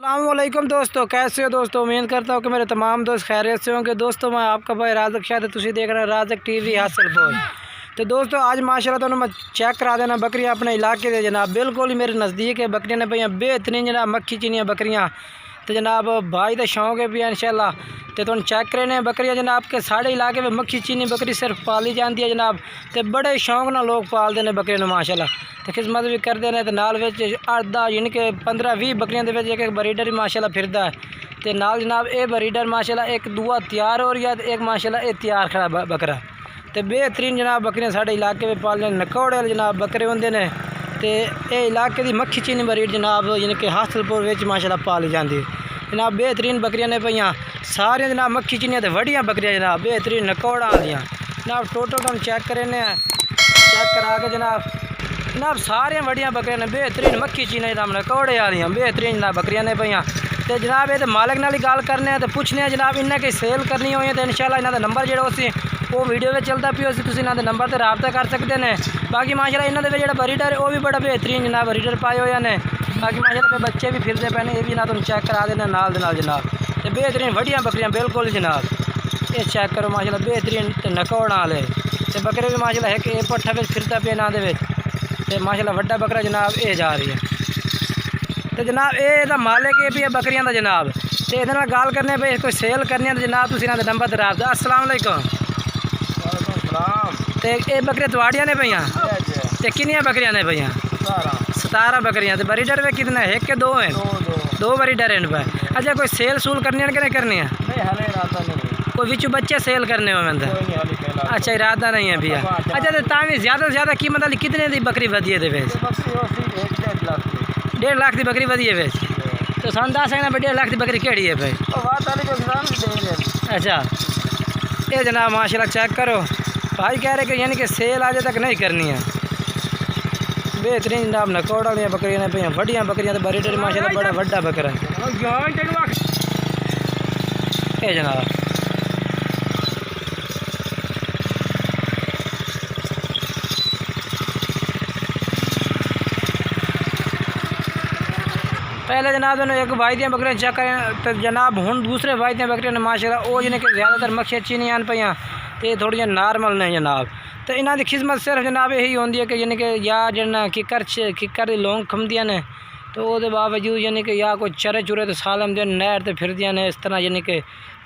अस्सलामुअलैकुम दोस्तों, कैसे हो दोस्तों। उम्मीद करता हूँ कि मेरे तमाम दोस्त खैरियत से होंगे। दोस्तों मैं आपका भाई राजक शायद तुम देख रहे हैं राजक टीवी हासिलपुर। तो दोस्तों आज माशाल्लाह तो मैं चेक करा देना बकरियाँ अपने इलाके से जनाब, बिल्कुल ही मेरे नज़दीक है बकरियाँ ने भैया बेहतरीन जनाब मक्खी चीनियाँ बकरियाँ। तो जनाब भाई तो शौक है भैया इंशाल्लाह तो तुम चेक करे बकरियाँ जनाब के साढ़े इलाके में मक्खी चीनी बकरी सिर्फ पाली जाती है जनाब। तो बड़े शौक ना लोग पालते हैं बकरियाँ ने माशाल्लाह, तो खिदमत भी करते हैं। तो नाल 8-10 यानी कि 15-20 बकरियां एक बरीडर ही माशाल्लाह फिरदा है। तो नाल जनाब ये बरीडर माशाल्लाह एक दुआ तैयार हो रही है, एक माशाल्लाह ये तैयार खड़ा बकरा। तो बेहतरीन जनाब बकरियां साढ़े इलाके में पालने नकौड़े जनाब बकरे होंगे ने। तो ये इलाके की मक्खी चीनी बरीड जनाब यानी कि हासिलपुर माशाल्लाह पाली जाती है जनाब। बेहतरीन बकरियां ने पईयां सारियां जनाब मक्खी चीनियां तो वड़ियां बकरियां जनाब बेहतरीन नकौड़ा आदियाँ जनाब। टोटल तुम चेक करें चेक करा के जनाब सारियां वड़ियां बकरियां ने बेहतरीन मक्खी चीनी जनाब नकौड़े आदियाँ बेहतरीन जनाब बकरियां ने पईयां। तो जनाब ये तो मालिक नाल गल करने तो पूछने जनाब इन्हें कि सेल करनी हो तो इंशाल्लाह इन्हों का नंबर जो वो वीडियो में चलता पियो तुम इन्हों नंबर से रबता कर सकते हैं। बाकी माशाल्लाह इन्हों के जो बरीडर है वो भी बड़ा बेहतरीन जनाब बरीडर पाए हुए हैं। बाकी माशाल्लाह बच्चे भी फिरते पे ये भी ना तुम चेक करा देना नाल जनाब। तो बेहतरीन वड़ियां बकरियां बिल्कुल जनाब ये चेक करो माशाल्लाह बेहतरीन नकौड़ा वाले। तो बकरे भी माशाल्लाह एक पट्ठा में फिरता पे ना तो माशाल्लाह वड्डा बकरा जनाब ये जा रही है। तो जनाब ये मालिक ये भी है बकरियां का जनाब। तो ये गल करने पे कोई सेल करनी है तो जनाब तुम इन्होंने नंबर से रबता। अस्सलाम वालेकुम। तो ये बकरियां थोड़ियां ने पईयां तो किनियां बकरियां ने पईयां 17 बकरियां। तो बरीडर में कितने एक के दो हैं? दो बरीडर हैं पे। अच्छा कोई सेल सूल करनी है कि नहीं करनी है? कोई बिचू बच्चे सेल करने हो मैं अच्छा इरादा नहीं है भैया। अच्छा तो तावी ज़्यादा से ज़्यादा कीमत वाली कितने की बकरी वधिए दे 1.5 लाख की बकरी वधिए वे। तो सन दस सकना 1.5 लाख की बकरी केड़ी है भाई? अच्छा ये जनाब माशाल्लाह चेक करो भाई कह रहे कि यानी कि सेल आज तक नहीं करनी है। बेहतरीन जनाब नकौड़ा वाली बकरियां ने भैया वड्डियां बकरियां तो बरीडर माशाल्लाह बड़ा वड्डा बकरा है जनाब। पहले जनाब ने एक भाई दियाँ बकरियां चेक करें तो जनाब हूँ दूसरे भाई दियाँ बकरियां माशाल्लाह वो जिन्हें कि ज़्यादातर मक्खी अच्छी नहीं आन पईयां तो ये थोड़ी नॉर्मल ने जनाब। तो इन्हों की खिदमत सिर्फ जनाब यही होती है कि यानी कि या जना किकर की लौंग खमदियाँ ने तो वो बावजूद यानी कि या कोई चरे चुरे तो सालम दिन नहर तो फिरदियाँ ने इस तरह यानी कि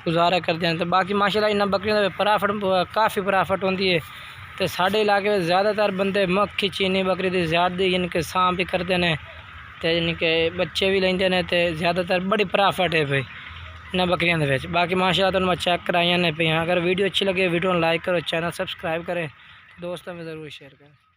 गुजारा करते हैं। तो बाकी माशाल्लाह इन्होंने बकरियों प्रॉफिट काफ़ी प्रॉफिट होती है। तो साढ़े इलाके में ज़्यादातर बंदे मक्खी चीनी बकरी की ज़्यादा यानी कि सांप भी करते हैं तो यानी कि बच्चे भी लेंदे ने। तो ज़्यादातर बड़ी प्रॉफिट है भाई इन्होंने बकरियों के। बाकी माशाल्लाह तो मैं चेक कराइया ने पे। अगर वीडियो अच्छी लगे वीडियो लाइक करो, चैनल सब्सक्राइब करें, दोस्तों में ज़रूर शेयर करें।